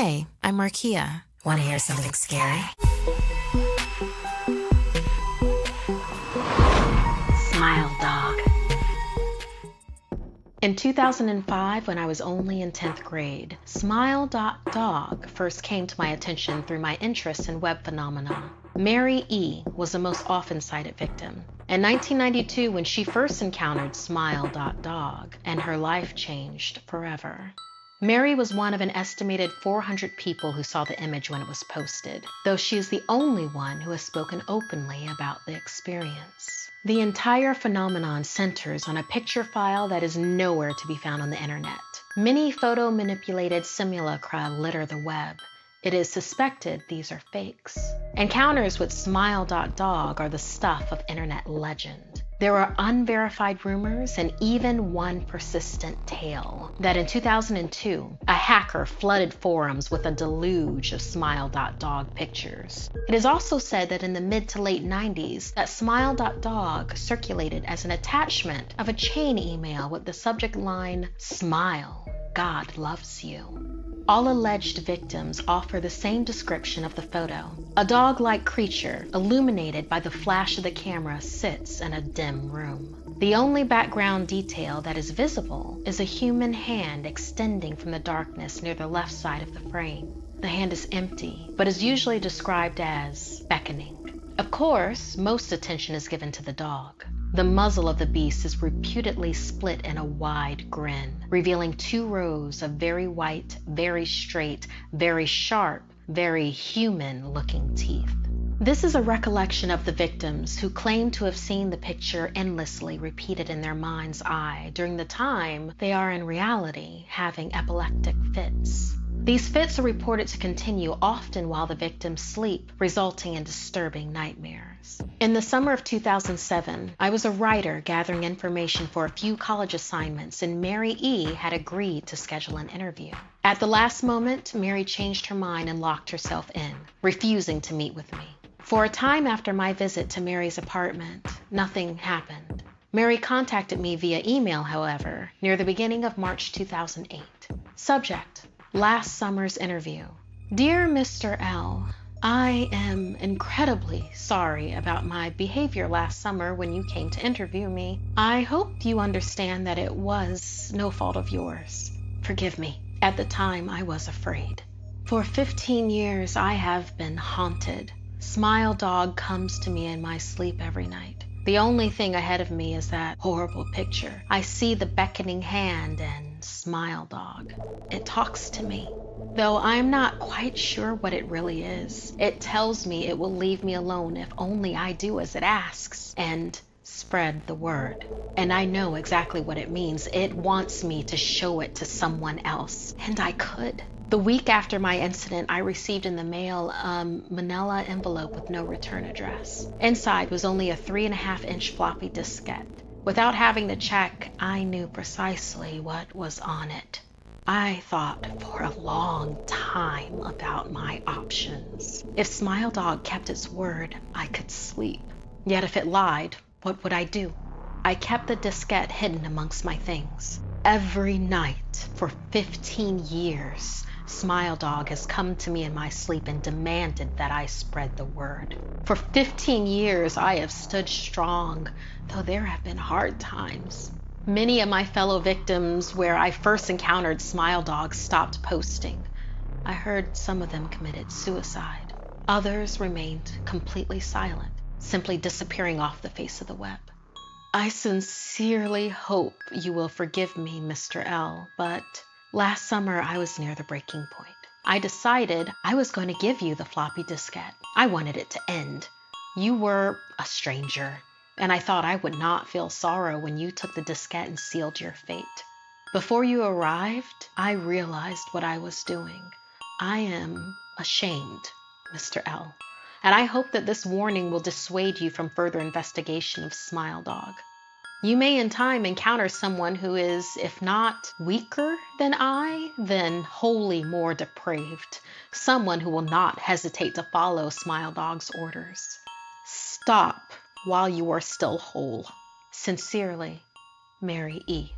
Hey, I'm Markia. Want to hear something scary? Smile Dog. In 2005, when I was only in 10th grade, Smile.dog first came to my attention through my interest in web phenomena. Mary E. was the most often cited victim. In 1992, when she first encountered Smile.dog, and her life changed forever. Mary was one of an estimated 400 people who saw the image when it was posted, though she is the only one who has spoken openly about the experience. The entire phenomenon centers on a picture file that is nowhere to be found on the internet. Many photo-manipulated simulacra litter the web. It is suspected these are fakes. Encounters with Smile.dog are the stuff of internet legend. There are unverified rumors and even one persistent tale that in 2002, a hacker flooded forums with a deluge of Smile.dog pictures. It is also said that in the mid to late 90s, that Smile.dog circulated as an attachment of a chain email with the subject line, "Smile, God loves you." All alleged victims offer the same description of the photo. A dog-like creature, illuminated by the flash of the camera, sits in a dim room. The only background detail that is visible is a human hand extending from the darkness near the left side of the frame. The hand is empty, but is usually described as beckoning. Of course, most attention is given to the dog. The muzzle of the beast is reputedly split in a wide grin, revealing 2 rows of very white, very straight, very sharp, very human-looking teeth. This is a recollection of the victims who claim to have seen the picture endlessly repeated in their mind's eye during the time they are in reality having epileptic fits. These fits are reported to continue often while the victims sleep, resulting in disturbing nightmares. In the summer of 2007, I was a writer gathering information for a few college assignments, and Mary E. had agreed to schedule an interview. At the last moment, Mary changed her mind and locked herself in, refusing to meet with me. For a time after my visit to Mary's apartment, nothing happened. Mary contacted me via email, however, near the beginning of March 2008. Subject: last summer's interview. Dear Mr. L., I am incredibly sorry about my behavior last summer when you came to interview me. I hope you understand that it was no fault of yours. Forgive me. At the time, I was afraid. For 15 years, I have been haunted. Smile Dog comes to me in my sleep every night. The only thing ahead of me is that horrible picture. I see the beckoning hand and Smile Dog. It talks to me. Though I'm not quite sure what it really is. It tells me it will leave me alone if only I do as it asks and spread the word. And I know exactly what it means. It wants me to show it to someone else. And I could. The week after my incident, I received in the mail a manila envelope with no return address. Inside was only a 3.5-inch floppy diskette. Without having to check, I knew precisely what was on it. I thought for a long time about my options. If Smile Dog kept its word, I could sleep. Yet if it lied, what would I do? I kept the diskette hidden amongst my things. Every night for 15 years, Smile Dog has come to me in my sleep and demanded that I spread the word. For 15 years, I have stood strong, though there have been hard times. Many of my fellow victims where I first encountered Smile Dog stopped posting. I heard some of them committed suicide. Others remained completely silent, simply disappearing off the face of the web. I sincerely hope you will forgive me, Mr. L., but last summer I was near the breaking point. I decided I was going to give you the floppy diskette. I wanted it to end. You were a stranger, and I thought I would not feel sorrow when you took the diskette and sealed your fate. Before you arrived, I realized what I was doing. I am ashamed, Mr. L., and I hope that this warning will dissuade you from further investigation of Smile Dog. You may in time encounter someone who is, if not weaker than I, then wholly more depraved. Someone who will not hesitate to follow Smile Dog's orders. Stop while you are still whole. Sincerely, Mary E.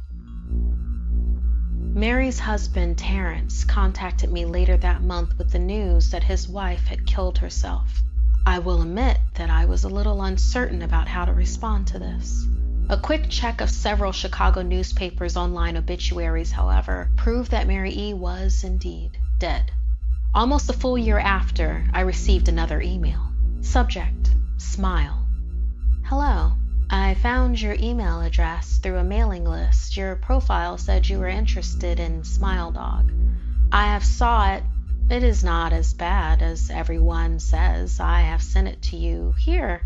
Mary's husband, Terrence, contacted me later that month with the news that his wife had killed herself. I will admit that I was a little uncertain about how to respond to this. A quick check of several Chicago newspapers' online obituaries, however, proved that Mary E. was indeed dead. Almost a full year after, I received another email. Subject: Smile. Hello. I found your email address through a mailing list. Your profile said you were interested in Smile Dog. I have saw it. It is not as bad as everyone says. I have sent it to you here.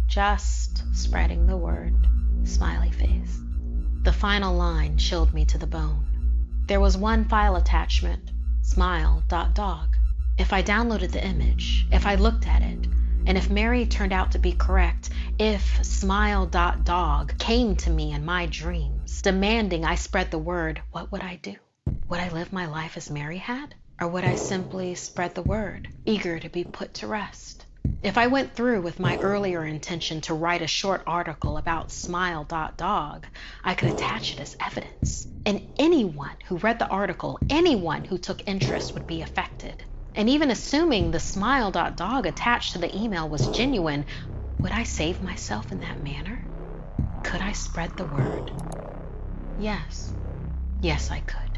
Just spreading the word. Smiley face. The final line chilled me to the bone. There was one file attachment, smile.dog. If I downloaded the image, if I looked at it, and if Mary turned out to be correct, if smile.dog came to me in my dreams, demanding I spread the word, what would I do? Would I live my life as Mary had? Or would I simply spread the word, eager to be put to rest? If I went through with my earlier intention to write a short article about smile.dog, I could attach it as evidence. And anyone who read the article, anyone who took interest would be affected. And even assuming the smile.dog attached to the email was genuine, would I save myself in that manner? Could I spread the word? Yes. Yes, I could.